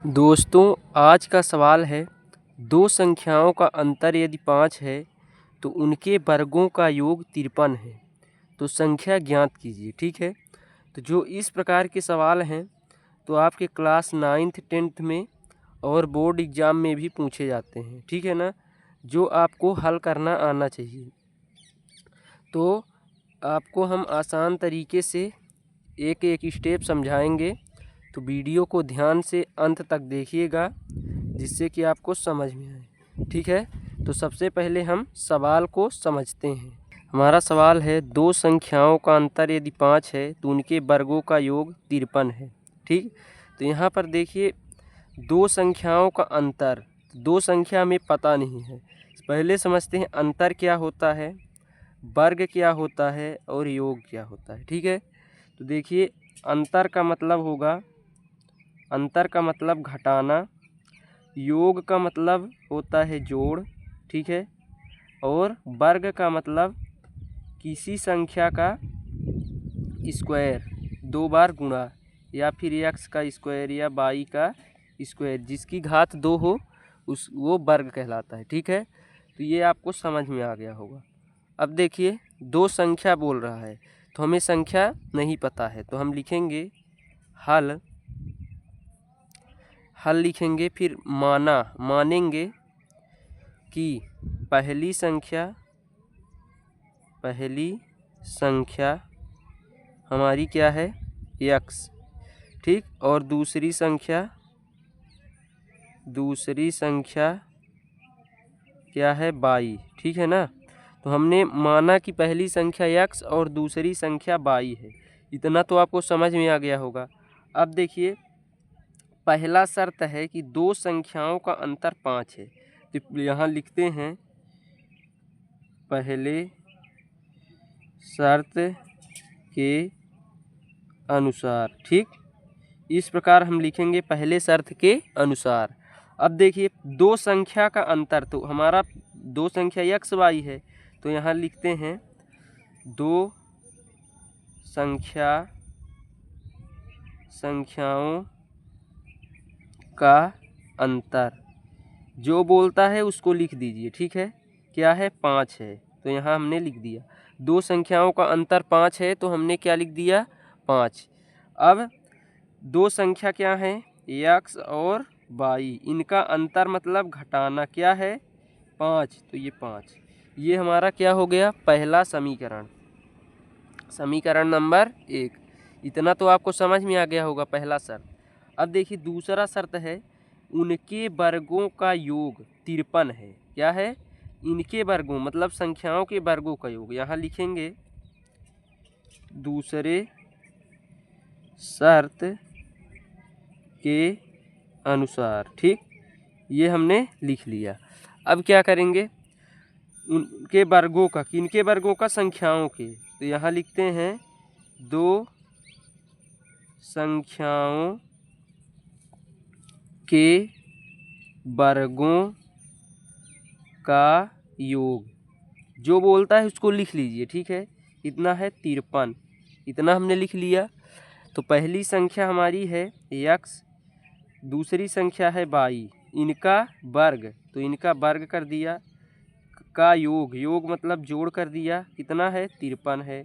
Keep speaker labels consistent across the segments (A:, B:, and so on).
A: दोस्तों, आज का सवाल है, दो संख्याओं का अंतर यदि 5 है तो उनके वर्गों का योग 53 है, तो संख्या ज्ञात कीजिए। ठीक है, तो जो इस प्रकार के सवाल हैं तो आपके क्लास 9th 10th में और बोर्ड एग्ज़ाम में भी पूछे जाते हैं। ठीक है ना, जो आपको हल करना आना चाहिए। तो आपको हम आसान तरीके से एक एक स्टेप समझाएंगे, तो वीडियो को ध्यान से अंत तक देखिएगा जिससे कि आपको समझ में आए। ठीक है, तो सबसे पहले हम सवाल को समझते हैं। हमारा सवाल है, दो संख्याओं का अंतर यदि 5 है तो उनके वर्गों का योग 53 है। ठीक, तो यहाँ पर देखिए, दो संख्याओं का अंतर, दो संख्या में पता नहीं है। पहले समझते हैं अंतर क्या होता है, वर्ग क्या होता है और योग क्या होता है। ठीक है, तो देखिए, अंतर का मतलब होगा, अंतर का मतलब घटाना, योग का मतलब होता है जोड़। ठीक है, और वर्ग का मतलब किसी संख्या का स्क्वायर, दो बार गुणा, या फिर x का स्क्वायर या y का स्क्वायर, जिसकी घात 2 हो वो वर्ग कहलाता है। ठीक है, तो ये आपको समझ में आ गया होगा। अब देखिए, दो संख्या बोल रहा है तो हमें संख्या नहीं पता है, तो हम लिखेंगे हल लिखेंगे, फिर मानेंगे कि पहली संख्या हमारी क्या है, x। ठीक, और दूसरी संख्या क्या है, y। ठीक है ना, तो हमने माना कि पहली संख्या x और दूसरी संख्या y है। इतना तो आपको समझ में आ गया होगा। अब देखिए, पहला शर्त है कि दो संख्याओं का अंतर 5 है, तो यहाँ लिखते हैं पहले शर्त के अनुसार। ठीक, इस प्रकार हम लिखेंगे पहले शर्त के अनुसार। अब देखिए, दो संख्या का अंतर, तो हमारा दो संख्या x y है, तो यहाँ लिखते हैं दो संख्याओं का अंतर। जो बोलता है उसको लिख दीजिए। ठीक है, क्या है, 5 है, तो यहाँ हमने लिख दिया। दो संख्याओं का अंतर 5 है तो हमने क्या लिख दिया, 5। अब दो संख्या क्या है, x और y, इनका अंतर मतलब घटाना, क्या है, 5, तो ये 5। ये हमारा क्या हो गया, पहला समीकरण नंबर 1। इतना तो आपको समझ में आ गया होगा, पहला शर्त। अब देखिए, दूसरा शर्त है, उनके वर्गों का योग 53 है। क्या है, इनके वर्गों मतलब संख्याओं के वर्गों का योग। यहाँ लिखेंगे दूसरे शर्त के अनुसार। ठीक, ये हमने लिख लिया। अब क्या करेंगे, उनके वर्गों का, किनके वर्गों का, संख्याओं के, तो यहाँ लिखते हैं दो संख्याओं के वर्गों का योग। जो बोलता है उसको लिख लीजिए। ठीक है, इतना है 53, इतना हमने लिख लिया। तो पहली संख्या हमारी है x, दूसरी संख्या है y, इनका वर्ग, तो इनका वर्ग कर दिया, का योग मतलब जोड़ कर दिया, कितना है, 53 है।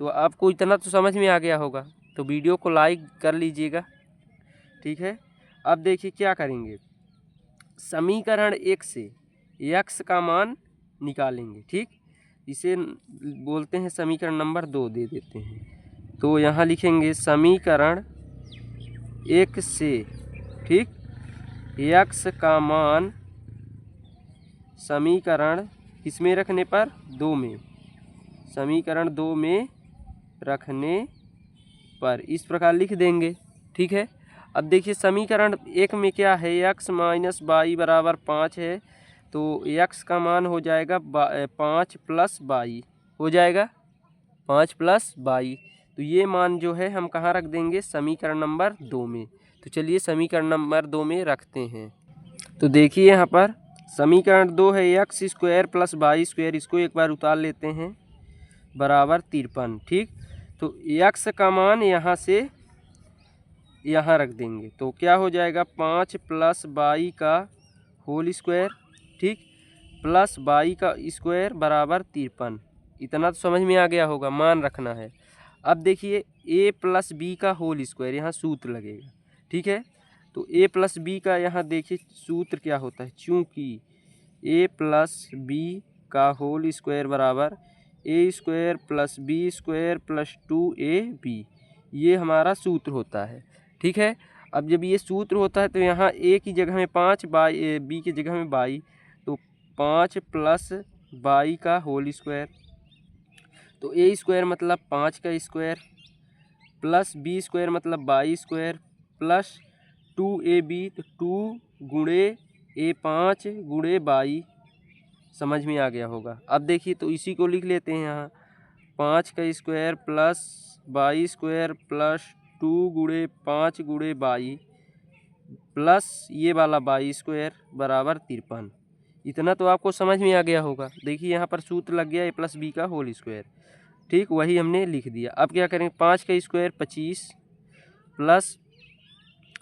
A: तो आपको इतना तो समझ में आ गया होगा, तो वीडियो को लाइक कर लीजिएगा। ठीक है, अब देखिए क्या करेंगे, समीकरण 1 से x का मान निकालेंगे। ठीक, इसे बोलते हैं समीकरण नंबर 2 दे देते हैं, तो यहाँ लिखेंगे समीकरण 1 से, ठीक, x का मान समीकरण किसमें रखने पर, 2 में, समीकरण 2 में रखने पर इस प्रकार लिख देंगे। ठीक है, अब देखिए, समीकरण 1 में क्या है, x माइनस y बराबर 5 है, तो x का मान हो जाएगा 5 प्लस y, हो जाएगा 5 प्लस y। तो ये मान जो है हम कहाँ रख देंगे, समीकरण नंबर 2 में। तो चलिए समीकरण नंबर 2 में रखते हैं। तो देखिए, यहाँ पर समीकरण 2 है x square plus y square, इसको एक बार उतार लेते हैं, बराबर 53। ठीक, तो x का मान यहाँ से यहाँ रख देंगे तो क्या हो जाएगा 5 प्लस बाई का होल स्क्वायर, ठीक, प्लस बाई का स्क्वायर बराबर 53। इतना तो समझ में आ गया होगा, मान रखना है। अब देखिए a प्लस बी का होल स्क्वायर, यहाँ सूत्र लगेगा, ठीक है। तो a प्लस बी का यहाँ देखिए सूत्र क्या होता है, चूँकि a प्लस बी का होल स्क्वायर बराबर a square plus b square plus 2ab, ये हमारा सूत्र होता है, ठीक है। अब जब ये सूत्र होता है तो यहाँ a की जगह में 5 बाई, b की जगह में बाई, तो 5 प्लस बाई का होल स्क्वायर, तो a स्क्वायर मतलब 5 का स्क्वायर प्लस b स्क्वायर मतलब बाई स्क्वायर प्लस 2ab, तो 2 गुणे a 5 गुणे बाई, समझ में आ गया होगा। अब देखिए तो इसी को लिख लेते हैं यहाँ 5 का square plus by square plus 2 गुणे 5 गुणे बाई प्लस ये वाला बाई स्क्वायर बराबर 53। इतना तो आपको समझ में आ गया होगा। देखिए यहाँ पर सूत्र लग गया a प्लस बी का होल स्क्वायर, ठीक, वही हमने लिख दिया। अब क्या करेंगे 5 का स्क्वायर 25 प्लस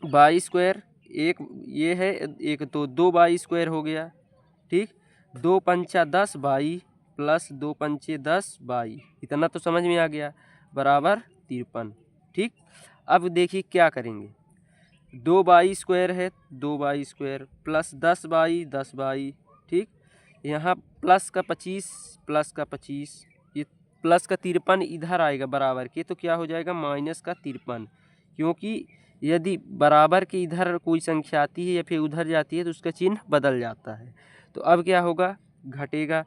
A: बाई स्क्वायर, एक ये है एक, तो 2 बाई स्क्वायर हो गया, ठीक, 2 पंचा 10 बाई प्लस 2 पंचे 10 बाई, इतना तो समझ में आ गया, बराबर 53, ठीक। अब देखिए क्या करेंगे, 2 बाई स्क्वायर है 2 बाई स्क्वायर प्लस 10 बाई, ठीक, यहाँ प्लस का 25, ये प्लस का 53 इधर आएगा बराबर के, तो क्या हो जाएगा माइनस का 53, क्योंकि यदि बराबर के इधर कोई संख्या आती है या फिर उधर जाती है तो उसका चिन्ह बदल जाता है। तो अब क्या होगा, घटेगा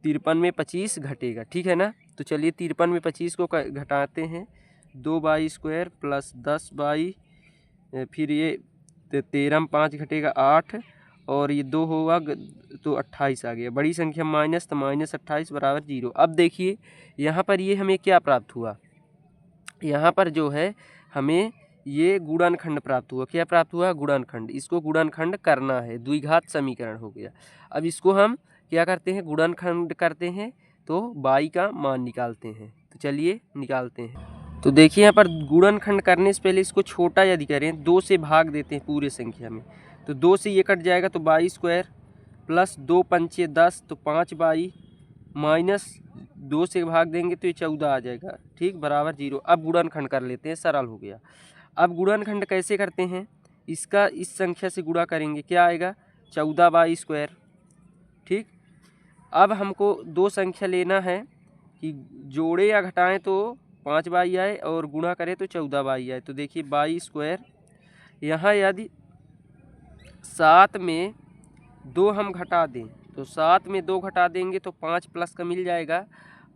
A: 53 में 25 घटेगा, ठीक है ना। तो चलिए 53 में 25 को घटाते हैं, 2 बाई स्क्वायर प्लस 10 बाई, फिर ये 13 में 5 घटेगा 8, और ये 2 होगा तो 28 आ गया, बड़ी संख्या माइनस, तो माइनस 28 बराबर 0। अब देखिए यहाँ पर ये हमें क्या प्राप्त हुआ, यहाँ पर जो है हमें ये गुणनखंड प्राप्त हुआ। क्या प्राप्त हुआ, गुणनखंड। इसको गुणनखंड करना है, द्विघात समीकरण हो गया। अब इसको हम क्या करते हैं, गुणनखंड करते हैं, तो बाई का मान निकालते हैं। तो चलिए निकालते हैं। तो देखिए यहाँ पर गुणनखंड करने से पहले इसको छोटा यदि करें 2 से भाग देते हैं पूरे संख्या में, तो 2 से ये कट जाएगा तो बाई स्क्वायर प्लस 2 पंचे 10, तो 5 बाई माइनस 2 से भाग देंगे तो ये 14 आ जाएगा, ठीक, बराबर 0। अब गुणनखंड कर लेते हैं, सरल हो गया। अब गुणनखंड कैसे करते हैं, इसका इस संख्या से गुणा करेंगे, क्या आएगा 14 बाई स्क्वायर, ठीक। अब हमको 2 संख्या लेना है कि जोड़े या घटाएं तो 5 बाई आए और गुणा करें तो 14 बाई आए। तो देखिए बाई स्क्वायर, यहाँ यदि 7 में 2 हम घटा दें तो 7 में 2 घटा देंगे तो 5 प्लस का मिल जाएगा,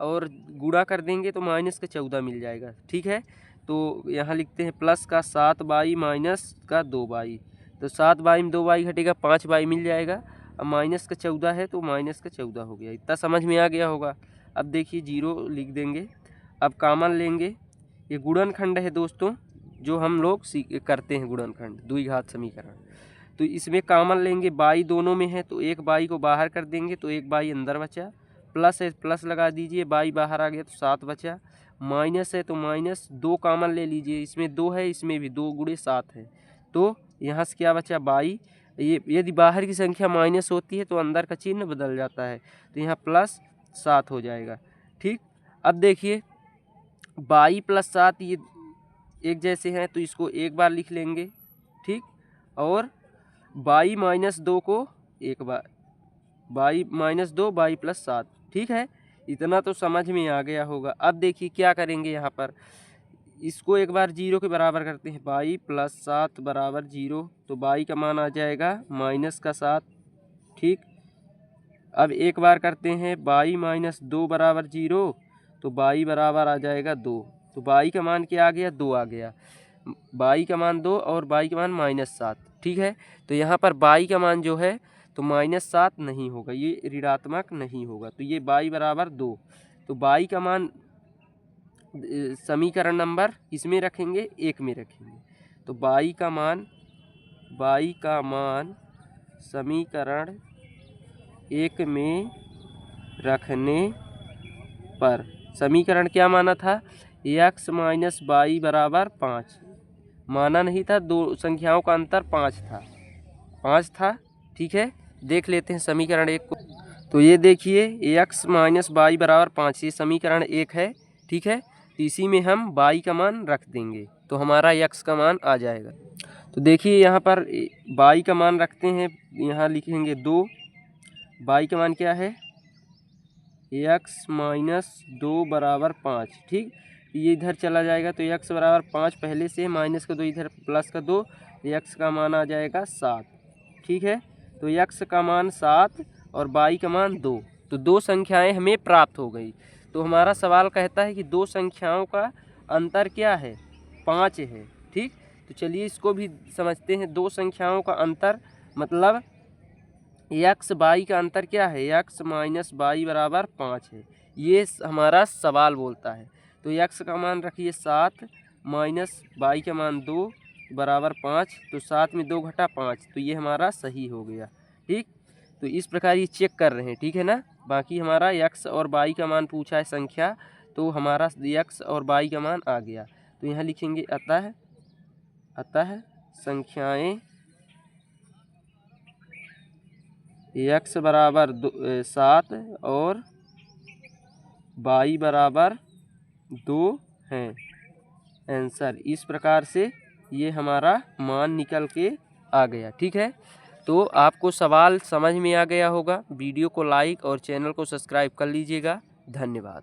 A: और गुणा कर देंगे तो माइनस का 14 मिल जाएगा, ठीक है। तो यहाँ लिखते हैं प्लस का 7 बाई माइनस का 2 बाई, तो 7 बाई में 2 बाई घटेगा 5 बाई मिल जाएगा, अब माइनस का 14 है तो माइनस का 14 हो गया। इतना समझ में आ गया होगा। अब देखिए 0 लिख देंगे, अब कामन लेंगे। ये गुणनखंड है दोस्तों, जो हम लोग करते हैं गुणनखंड, द्विघात समीकरण। तो इसमें कामन लेंगे, बाई दोनों में है तो एक बाई को बाहर कर देंगे तो एक बाई अंदर बचा, प्लस है प्लस लगा दीजिए, बाई बाहर आ गया तो 7 बचा, माइनस है तो माइनस 2 कामन ले लीजिए, इसमें 2 है इसमें भी 2 गुणे 7 है, तो यहाँ से क्या बचा बाई। ये यदि बाहर की संख्या माइनस होती है तो अंदर का चिन्ह बदल जाता है, तो यहाँ प्लस 7 हो जाएगा, ठीक। अब देखिए बाई प्लस 7 ये एक जैसे हैं तो इसको एक बार लिख लेंगे, ठीक, और बाई माइनस 2 को एक बार, बाई माइनस 2 बाई प्लस 7, ठीक है। इतना तो समझ में आ गया होगा। अब देखिए क्या करेंगे, यहाँ पर इसको एक बार 0 के बराबर करते हैं, बाई प्लस 7 बराबर 0, तो बाई का मान आ जाएगा माइनस का 7, ठीक। अब एक बार करते हैं बाई माइनस 2 बराबर 0, तो बाई बराबर आ जाएगा 2, तो बाई का मान क्या आ गया 2 आ गया, बाई का मान 2 और बाई का मान -7, ठीक है। तो यहाँ पर बाई का मान जो है तो -7 नहीं होगा, ये ऋणात्मक नहीं होगा, तो ये बाई बराबर 2, तो बाई का मान समीकरण नंबर इसमें रखेंगे 1 में रखेंगे, तो बाई का मान समीकरण 1 में रखने पर, समीकरण क्या माना था, x माइनस बाई बराबर 5, माना नहीं था, दो संख्याओं का अंतर 5 था। ठीक है, देख लेते हैं समीकरण 1 को। तो ये देखिए x माइनस वाई बराबर 5, ये समीकरण 1 है। ठीक है, तो इसी में हम y का मान रख देंगे तो हमारा x का मान आ जाएगा। तो देखिए यहाँ पर y का मान रखते हैं, यहाँ लिखेंगे 2, y का मान क्या है x माइनस 2 बराबर 5। ठीक, ये इधर चला जाएगा तो x बराबर 5 पहले से, माइनस का 2 इधर, प्लस का 2, x का मान आ जाएगा 7। ठीक है, तो x का मान 7 और y का मान 2, तो दो संख्याएं हमें प्राप्त हो गई। तो हमारा सवाल कहता है कि दो संख्याओं का अंतर क्या है, 5 है। ठीक, तो चलिए इसको भी समझते हैं। दो संख्याओं का अंतर मतलब x y का अंतर क्या है, x माइनस वाई बराबर 5 है, ये हमारा सवाल बोलता है। तो x का मान रखिए 7 माइनस वाई का मान 2 बराबर 5, तो 7 में 2 घटा 5, तो ये हमारा सही हो गया। ठीक, तो इस प्रकार ये चेक कर रहे हैं। ठीक है ना, बाकी हमारा x और y का मान पूछा है संख्या, तो हमारा x और y का मान आ गया। तो यहाँ लिखेंगे अतः संख्याएं x बराबर 7 और y बराबर 2 हैं। आंसर इस प्रकार से ये हमारा मान निकल के आ गया। ठीक है, तो आपको सवाल समझ में आ गया होगा। वीडियो को लाइक और चैनल को सब्सक्राइब कर लीजिएगा। धन्यवाद।